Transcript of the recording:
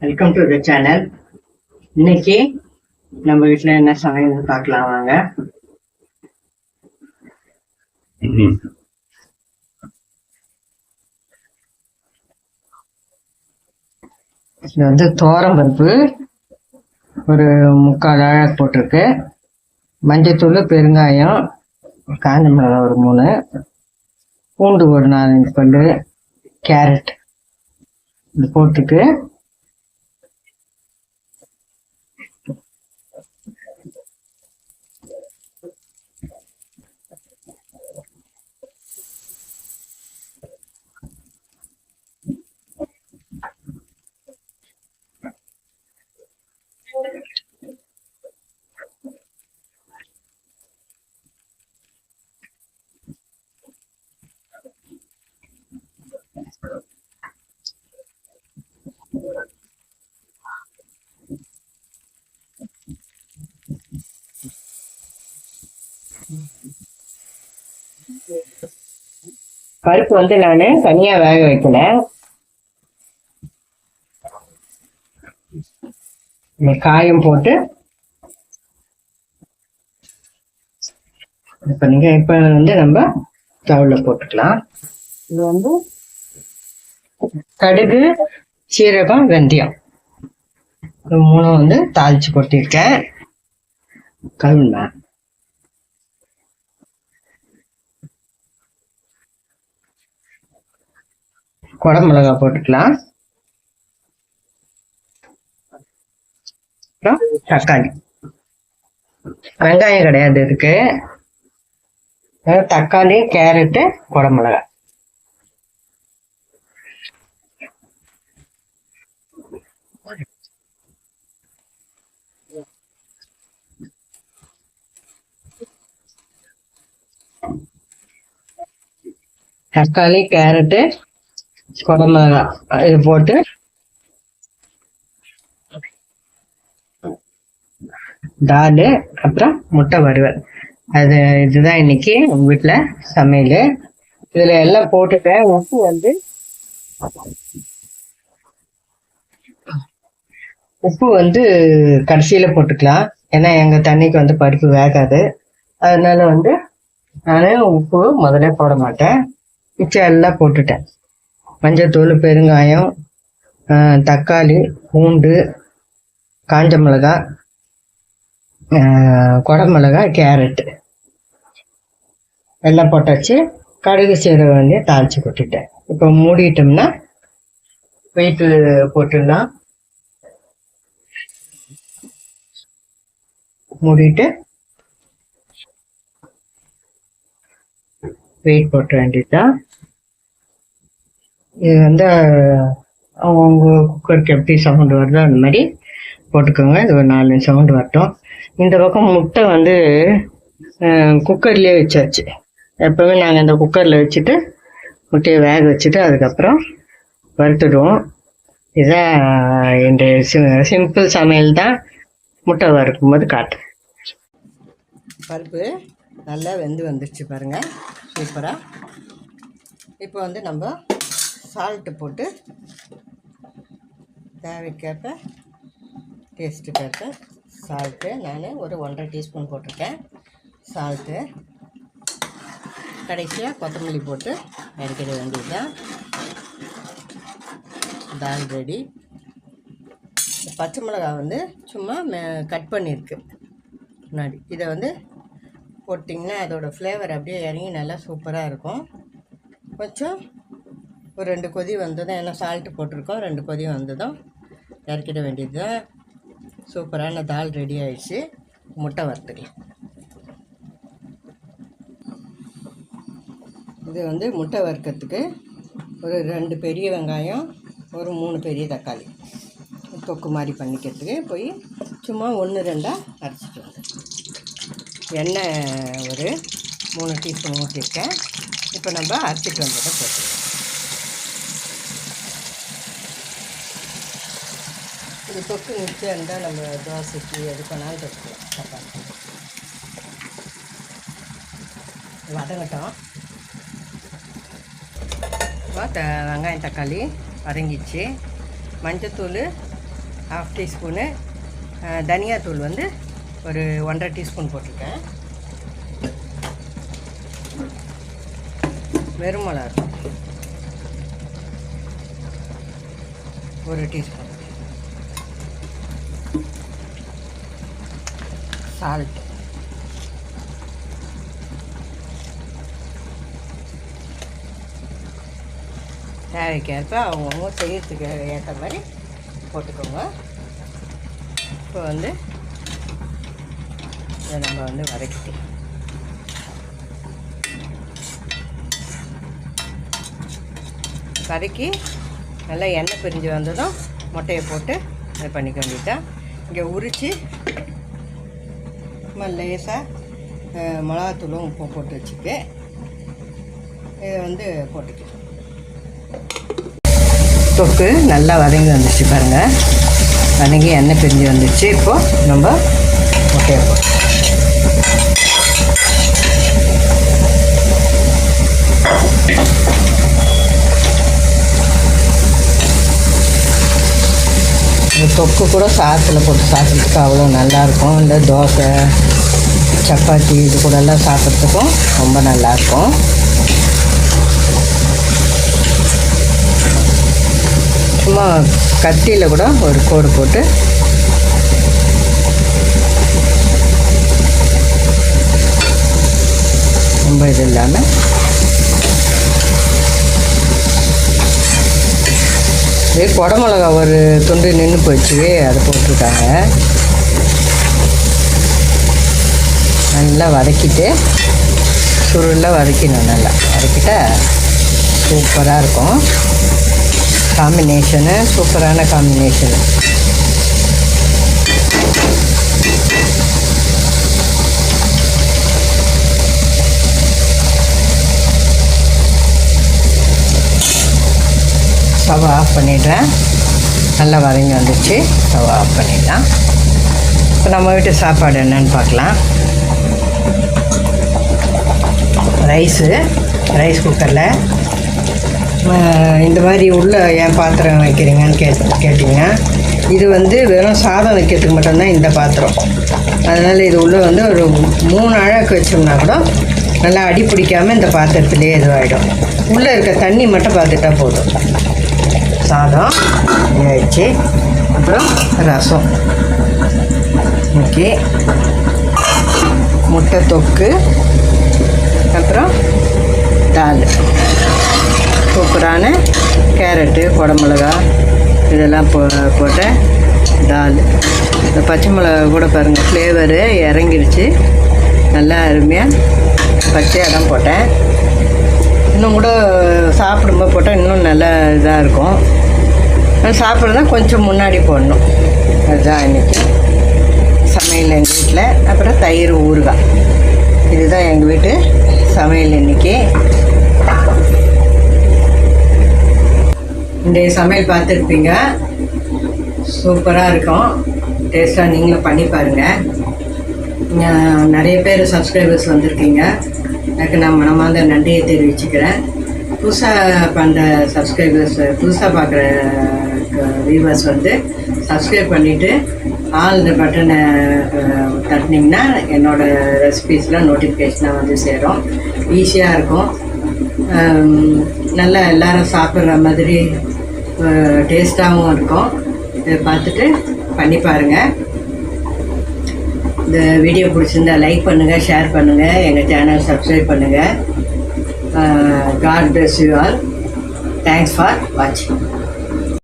Welcome to the channel. இன்னைக்கு நம்ம வீட்டில் என்ன சமையல் பார்க்கலாம் வாங்க. இது வந்து துவரம் பருப்பு ஒரு 3/4 அழகு போட்டிருக்கு, மஞ்சத்தூள், பெருங்காயம், காஞ்ச மிளகாய் ஒரு 3, பூண்டு ஒரு 4-5 பல்லு, கேரட் இது போட்டுருக்கு. பருப்பு வந்து நான் தனியா வேக வைக்கல, காயம் போட்டு இப்ப வந்து நம்ம ஸ்டவ்ல போட்டுக்கலாம். இது வந்து கடுகு, சீரகம், வெந்தயம் 3 வந்து தாளிச்சு கொட்டிருக்கேன். கழுவுனா குடமிளகா போட்டுக்கலாம். அப்புறம் தக்காளி, வெங்காயம் கிடையாது இதுக்கு, தக்காளி, கேரட்டு, குடமிளகா. தக்காளி, கேரட்டு, குடமிளகா இது போட்டு தால், அப்புறம் முட்டை வறுவல். இதுதான் இன்னைக்கு உங்க வீட்டுல சமையல். இதுல எல்லாம் போட்டுட்டேன். உப்பு வந்து கடைசியில போட்டுக்கலாம், ஏன்னா எங்க தண்ணிக்கு வந்து பருப்பு வேகாது. அதனால வந்து நானே உப்பு முதல்ல போட மாட்டேன், மிச்சம் எல்லாம் போட்டுட்டேன். மஞ்சத்தூள், பெருங்காயம், தக்காளி, பூண்டு, காஞ்ச மிளகாய், குடமிளகாய், கேரட்டு எல்லாம் போட்டாச்சு. கடுகு, சீரகம் வந்து தாளிச்சு கொட்டிட்டேன். இப்போ மூடிட்டோம்னா வெயிட்டு போட்டுடலாம். மூடிட்டு வெயிட் போட்ட வேண்டியதுதான். இது வந்து அவங்க குக்கருக்கு எப்படி சவுண்டு வருதோ அந்த மாதிரி போட்டுக்கோங்க. இது ஒரு 4 சவுண்டு வரட்டும். இந்த பக்கம் முட்டை வந்து குக்கர்லேயே வச்சாச்சு. எப்பவுமே நாங்கள் இந்த குக்கரில் வச்சுட்டு முட்டையை வேக வச்சுட்டு அதுக்கப்புறம் வறுத்துடுவோம். இதுதான் இந்த சிம்பிள் சமையல் தான். முட்டை வறுக்கும் போது காட்டு. பருப்பு நல்லா வெந்து வந்துடுச்சு பாருங்கள், சூப்பராக. இப்போ வந்து நம்ம சால்ட்டு போட்டு தேவைக்கேற்ப டேஸ்ட்டுக்கேற்ப சால்ட்டு நான் ஒரு 1.5 டீஸ்பூன் போட்டிருக்கேன் சால்ட்டு. கடைசியாக கொத்தமல்லி போட்டு இறக்கிட வேண்டியதுதான். தால் ரெடி. பச்சை மிளகாய் வந்து சும்மா கட் பண்ணியிருக்கு முன்னாடி. இதை வந்து போட்டிங்கன்னா அதோடய ஃப்ளேவர் அப்படியே இறங்கி நல்லா சூப்பராக இருக்கும். கொஞ்சம் ஒரு 2 கொதி வந்ததும், ஏன்னா சால்ட்டு போட்டிருக்கோம், 2 கொதி வந்ததும் இறக்கிட வேண்டியது தான். சூப்பரான தால் ரெடி ஆயிடுச்சு. முட்டை வறுத்துக்கலாம். இது வந்து முட்டை வறுக்கிறதுக்கு ஒரு 2 பெரிய வெங்காயம், ஒரு 3 பெரிய தக்காளி தொக்கு மாதிரி பண்ணிக்கிறதுக்கு போய் சும்மா 1-2 அரைச்சிட்டு வந்து எண்ணெய் ஒரு 3 டீஸ்பூன் ஊற்றிருக்கேன். இப்போ நம்ம அரைச்சிட்டு வந்ததை போட்டுருக்கோம். இது தொக்கு மிச்சம் இருந்தால் நம்ம தோசைக்கு எது பண்ணாலும் தொட்டுக்கலாம். சப்பாத்தி வதங்கட்டும். வெங்காயம், தக்காளி வதங்கிச்சு. மஞ்சத்தூள், 1/2 டீஸ்பூனு, தனியாத்தூள் வந்து ஒரு 1.5 டீஸ்பூன் போட்டிருக்கேன். வெறும் மிளகாத்தூள் 1 டீஸ்பூன், சால்ட், தேவைக்கேற்ப அவங்கவுங்க செய்யறதுக்கு ஏற்ற மாதிரி போட்டுக்கோங்க. இப்போ வந்து இதை நம்ம வந்து வதக்கி நல்லா எண்ணெய் பிரிஞ்சு வந்ததும் முட்டையை போட்டு இதை பண்ணிக்க வேண்டியதான். இங்கே உரித்து லேசாக மிளகாத்தூளும் உப்பும் போட்டு வச்சுக்க இதை வந்து போட்டுக்கலாம். தொக்கு நல்லா வதங்கி வந்துடுச்சு பாருங்கள், வதங்கி எண்ணெய் பிரிஞ்சு வந்துடுச்சு. இப்போது நம்ம முட்டையை போட்டு இந்த தொக்கு கூட சாதத்தில் போட்டு சாப்பிட்றதுக்கு அவ்வளோ நல்லாயிருக்கும். இந்த தோசை, சப்பாத்தி இது கூடலாம் சாப்பிட்றதுக்கும் ரொம்ப நல்லாயிருக்கும். சும்மா கத்தியில் கூட ஒரு கோடு போட்டு ரொம்ப இது இல்லாமல் இதே குடமிளகா ஒரு துண்டு நின்று போச்சு, அதை போட்டிருக்காங்க. நல்லா வதக்கிட்டு சுருளாக வதக்கிடணும். நல்லா வதக்கிட்டா சூப்பராக இருக்கும். காம்பினேஷனு சூப்பரான காம்பினேஷனு. ஸ்டவ் ஆஃப் பண்ணிடுறேன். நல்லா வதங்கி வந்துச்சு, ஸ்டவ் ஆஃப் பண்ணிடலாம். இப்போ நம்ம வீட்டு சாப்பாடு என்னன்னு பார்க்கலாம். ரைஸ் குக்கரில் இந்த மாதிரி உள்ளே ஏன் பாத்திரம் வைக்கிறீங்கன்னு கேட்டிங்கன்னா, இது வந்து வெறும் சாதம் வைக்கிறதுக்கு மட்டும்தான் இந்த பாத்திரம். அதனால் இது உள்ளே வந்து ஒரு 3 அழகு வச்சோம்னா கூட நல்லா அடி பிடிக்காமல் இந்த பாத்திரத்துலேயே இதுவாகிடும். உள்ளே இருக்க தண்ணி மட்டும் பார்த்துட்டா போதும். சாதம் ஆயிடுச்சு. அப்புறம் ரசம், ஓகே, முட்டை தொக்கு, அப்புறம் தால், சூப்பரான கேரட்டு, குடமிளகா இதெல்லாம் போட்ட தால். இந்த பச்சை மிளகா கூட பாருங்கள், ஃப்ளேவரு இறங்கிடுச்சு. நல்லா அருமையாக பச்சையாக தான் போட்டேன். இன்னும் கூட சாப்பிடும்போது போட்டால் இன்னும் நல்லா இதாக இருக்கும். சாப்பிட்றதா கொஞ்சம் முன்னாடி போடணும். அதுதான் இன்றைக்கி சமையல் எங்கள் வீட்டில். அப்புறம் தயிர், ஊறுகாய், இதுதான் எங்கள் வீட்டு சமையல் இன்றைக்கி. இந்த சமையல் பார்த்துருப்பீங்க, சூப்பராக இருக்கும். டேஸ்ட்டாக நீங்களும் பண்ணி பாருங்கள். நிறைய பேர் சப்ஸ்கிரைபர்ஸ் வந்திருக்கீங்க, எனக்கு நான் மனமார்ந்த நன்றியை தெரிவிச்சுக்கிறேன். புதுசாக பண்ணுற சப்ஸ்கிரைபர்ஸ், புதுசாக பார்க்குற வியூவர்ஸ் வந்து சப்ஸ்கிரைப் பண்ணிவிட்டு ஆல் இந்த பட்டனை தட்டினீங்கன்னா என்னோடய ரெசிபீஸ்லாம் நோட்டிஃபிகேஷனாக வந்து சேரும். ஈஸியாக இருக்கும். நல்லா எல்லோரும் சாப்பிட்ற மாதிரி டேஸ்ட்டாகவும் இருக்கும். இதை பார்த்துட்டு பண்ணி பாருங்கள். இந்த வீடியோ பிடிச்சிருந்தா லைக் பண்ணுங்கள், ஷேர் பண்ணுங்கள், எங்கள் சேனல் சப்ஸ்கிரைப் பண்ணுங்கள். God bless you all. Thanks for watching.